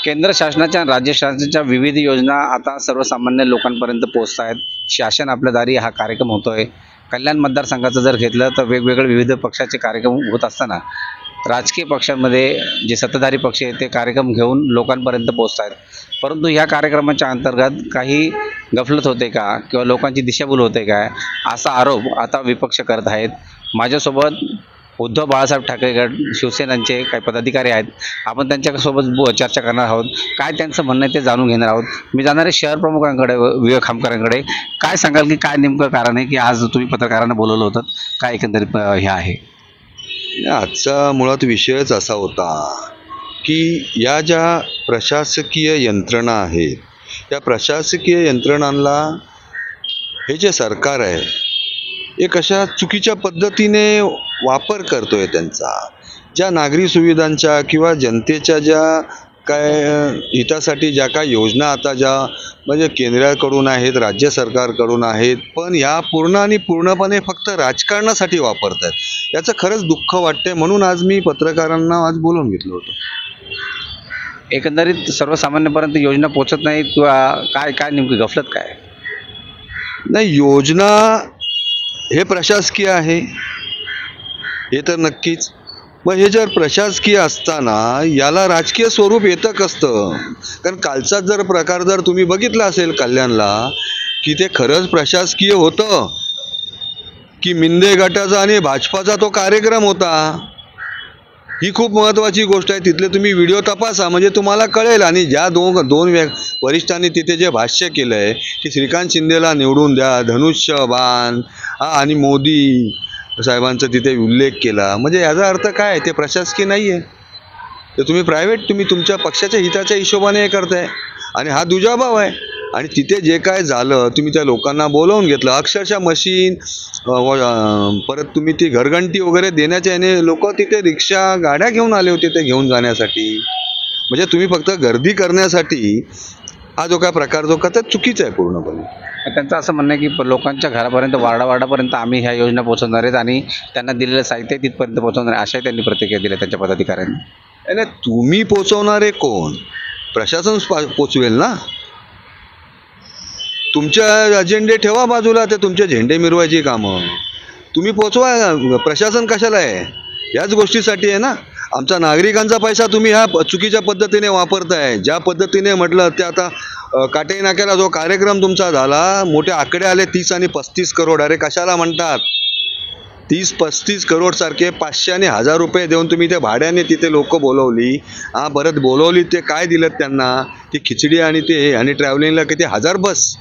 केंद्र शासनाच्या आणि राज्य शासनाच्या विविध योजना आता सर्वसामान्य लोकांपर्यंत पोहोचत आहेत. शासन आपल्या दारी हा कार्यक्रम होतोय. कल्याण मतदारसंघाचं जर घेतलं तर वेगवेगळे विविध पक्षाचे कार्यक्रम होत असताना राजकीय पक्षांमध्ये जे सत्ताधारी पक्ष आहेत ते कार्यक्रम घेऊन लोकांपर्यंत पोहोचत आहेत. परंतु ह्या कार्यक्रमाच्या अंतर्गत काही गफलत होते का किंवा लोकांची दिशाभूल होते काय असा आरोप आता विपक्ष करत आहेत. माझ्यासोबत उद्धव बाळासाहेब ठाकरे गट शिवसेनांचे काही पदाधिकारी आहेत. आपण त्यांच्यासोबत चर्चा करणार आहोत. काय त्यांचं म्हणणं आहे ते जाणून घेणार आहोत. मी जाणार आहे शहर प्रमुखांकडे, विवेक खामकरांकडे. काय सांगाल की काय नेमकं कारण आहे की आज तुम्ही पत्रकारांना बोलवलं होतं, काय एकंदरीत हे आहे? आजचा मुळात विषयच असा होता की या ज्या प्रशासकीय यंत्रणा आहेत, या प्रशासकीय यंत्रणांना हे जे सरकार आहे एक अशा चुकीच्या पद्धतीने वापर करतोय त्यांचा. ज्या नागरी सुविधांच्या किंवा जनतेच्या ज्या काय हितासाठी ज्या काय योजना आता ज्या म्हणजे केंद्राकडून आहेत, राज्य सरकारकडून आहेत, पण या पूर्णपणे फक्त राजकारणासाठी वापरत आहेत. याचं खरंच दुःख वाटतंय. म्हणून आज मी पत्रकारांना आज बोलवून घेतलं होतं. एकंदरीत सर्वसामान्यपर्यंत योजना पोहोचत नाहीत किंवा काय काय नेमकी गफलत काय? नाही, योजना हे प्रशासकीय आहे हे तर नक्कीच. मग हे जर प्रशासकीय असताना याला राजकीय स्वरूप येतं कसं? कारण कालचा जर प्रकार जर तुम्ही बघितला असेल कल्याणला, की ते खरंच प्रशासकीय होतं की मिंदे गटाचा आणि भाजपाचा तो कार्यक्रम होता, ही खूप महत्त्वाची गोष्ट आहे. तिथले तुम्ही व्हिडिओ तपासा म्हणजे तुम्हाला कळेल. आणि ज्या दोन वरिष्ठांनी तिथे जे भाष्य केलं आहे की श्रीकांत शिंदेला निवडून द्या, धनुष्यबाण आणि मोदी साहेबांचा तिथे उल्लेख केला, म्हणजे याचा अर्थ काय? ते प्रशासकीय नाही आहे, तर तुम्ही प्रायव्हेट, तुम्ही तुमच्या पक्षाच्या हिताच्या हिशोबाने हे करताय. आणि हा दुजाभाव आहे. आणि तिथे जे काय झालं, तुम्ही त्या लोकांना बोलावून घेतलं, अक्षरशः मशीन, परत तुम्ही ती घरघंटी वगैरे देण्याच्या याने लोक तिथे रिक्षा गाड्या घेऊन आले होते ते घेऊन जाण्यासाठी. म्हणजे तुम्ही फक्त गर्दी करण्यासाठी हा जो काय प्रकार जो का तर चुकीचा आहे पूर्णपणे. त्यांचं असं म्हणणं आहे की लोकांच्या घरापर्यंत, वार्डापर्यंत आम्ही ह्या योजना पोहोचवणार आहेत आणि त्यांना दिलेलं साहित्य तिथपर्यंत पोहोचवणार आहे, अशाही त्यांनी प्रतिक्रिया दिल्या त्यांच्या पदाधिकाऱ्यांनी. नाही, तुम्ही पोचवणारे कोण? प्रशासन पोचवेल ना. तुमच्या अजेंडे ठेवा बाजूला, ते तुमचे झेंडे मिरवायची कामं तुम्ही पोचवा. प्रशासन कशाला आहे? याच गोष्टीसाठी आहे ना. आमचा नागरिकांचा पैसा तुम्ही ह्या चुकीच्या पद्धतीने वापरताय. ज्या पद्धतीने म्हटलं ते आता काटे नाक्याला जो कार्यक्रम तुमचा झाला, मोठे आकडे आले 30 आणि 35 करोड. अरे कशाला म्हणतात? 30-35 करोड सारखे 500 आणि 1000 रुपये देऊन तुम्ही ते भाड्याने तिथे लोक बोलवली. परत बोलवली, ते काय दिलं त्यांना? ती खिचडी आणि ते आणि ट्रॅव्हलिंगला किती 1000 बस.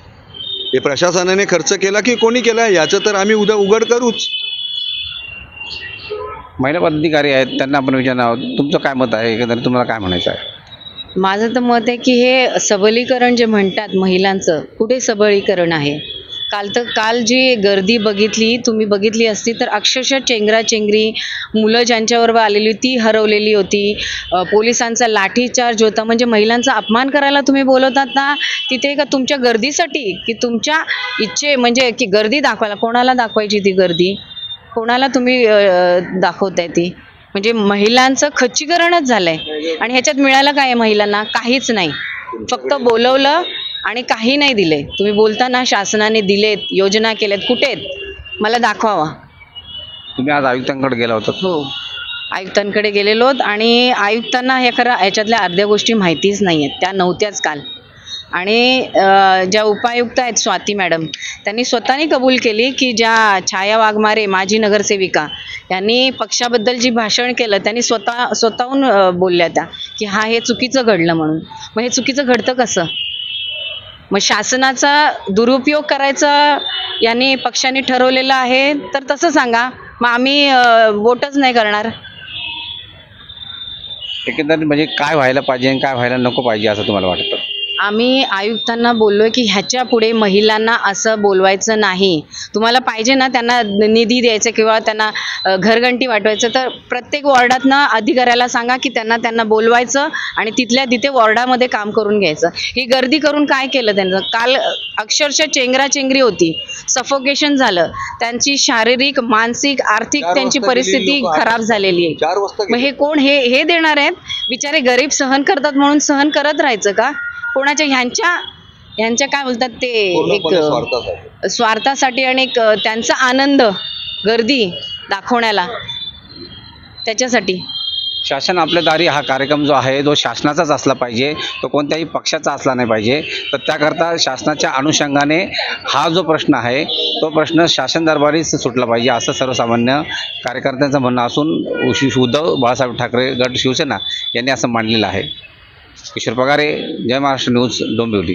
हे प्रशासनाने खर्च केला की कोणी केला याचं तर आम्ही उद्या उघड करूच. महिला पदाधिकारी आहेत, त्यांना आपण विचारणार आहोत. तुमचं काय मत आहे? एकंदरीत तुम्हाला काय म्हणायचं आहे? माझं तर मत आहे की हे सबलीकरण जे म्हणतात महिलांचं, कुठे सबलीकरण आहे? काल जी गर्दी तुम्ही बघितली असती तर अक्षरशः चेंगराचेंगरी, मुलं ज्यांच्याबरोबर आलेली ती हरवलेली होती. पोलिसांचा लाठीचार्ज होता. म्हणजे महिलांचा अपमान करायला तुम्ही बोलवतात ना तिथे, का तुमच्या गर्दीसाठी की तुमच्या इच्छे, म्हणजे की गर्दी दाखवायला? कोणाला दाखवायची ती गर्दी? कोणाला तुम्ही दाखवताय ती? म्हणजे महिलांचं खच्चीकरणच झालंय. आणि ह्याच्यात मिळालं काय महिलांना? काहीच नाही. फक्त बोलवलं आणि काही नाही दिले. तुम्ही बोलताना शासनाने दिलेत, योजना केल्यात, कुठे आहेत? मला दाखवावा. तुम्ही आज आयुक्तांकडे गेला होता? हो, आयुक्तांकडे गेलेलो. आणि आयुक्तांना हे खरं ह्याच्यातल्या अर्ध्या गोष्टी माहितीच नाही आहेत, त्या नव्हत्याच काल. आणि ज्या उपायुक्त आहेत स्वाती मॅडम, त्यांनी स्वतःने कबूल केली की ज्या छाया वाघमारे माजी नगरसेविका यांनी पक्षाबद्दल जी भाषण केलं, त्यांनी स्वतःहून बोलल्या त्या की हे चुकीचं घडलं म्हणून. मग हे चुकीचं घडतं कसं? मग शासनाचा दुरुपयोग करायचा यांनी पक्षाने ठरवलेलं आहे तर तसं सांगा, मग आम्ही वोटच नाही करणार. एकंदरीत म्हणजे काय व्हायला पाहिजे आणि काय व्हायला नको पाहिजे असं तुम्हाला वाटतं? आम्ही आयुक्तांना बोललोय की ह्याच्या पुढे महिलांना असं बोलवायचं नाही. तुम्हाला पाहिजे ना त्यांना निधी द्यायचा किंवा त्यांना घरघंटी वाटवायचं, तर प्रत्येक वॉर्डातनं अधिकाऱ्याला सांगा की त्यांना बोलवायचं आणि तिथल्या तिथे वॉर्डामध्ये काम करून घ्यायचं. ही गर्दी करून काय केलं त्यांचं? काल अक्षरशः चेंगराचेंगरी होती, सफोकेशन झालं, त्यांची शारीरिक, मानसिक, आर्थिक 4 त्यांची वाजता गेलेली परिस्थिती लोकं खराब झालेली आहे. 4 वाजता मग हे कोण हे देणार आहेत? बिचारे गरीब सहन करतात म्हणून सहन करत राहायचं का? कोणाच्या ह्यांच्या काय बोलतात ते एक स्वार्थासाठी आणि एक त्यांचा आनंद गर्दी दाखवण्याला, त्याच्यासाठी. शासन आपल्या दारी हा कार्यक्रम जो आहे तो शासनाचाच असला पाहिजे, तो कोणत्याही पक्षाचा असला नाही पाहिजे. तर त्याकरता शासनाच्या अनुषंगाने हा जो प्रश्न आहे तो प्रश्न शासन दरबारीच सुटला पाहिजे असं सर्वसामान्य कार्यकर्त्यांचं म्हणणं असून उद्धव बाळासाहेब ठाकरे गट शिवसेना यांनी असं मांडलेलं आहे. किशोर पगारे, जय महाराष्ट्र न्यूज, डोंबिवली.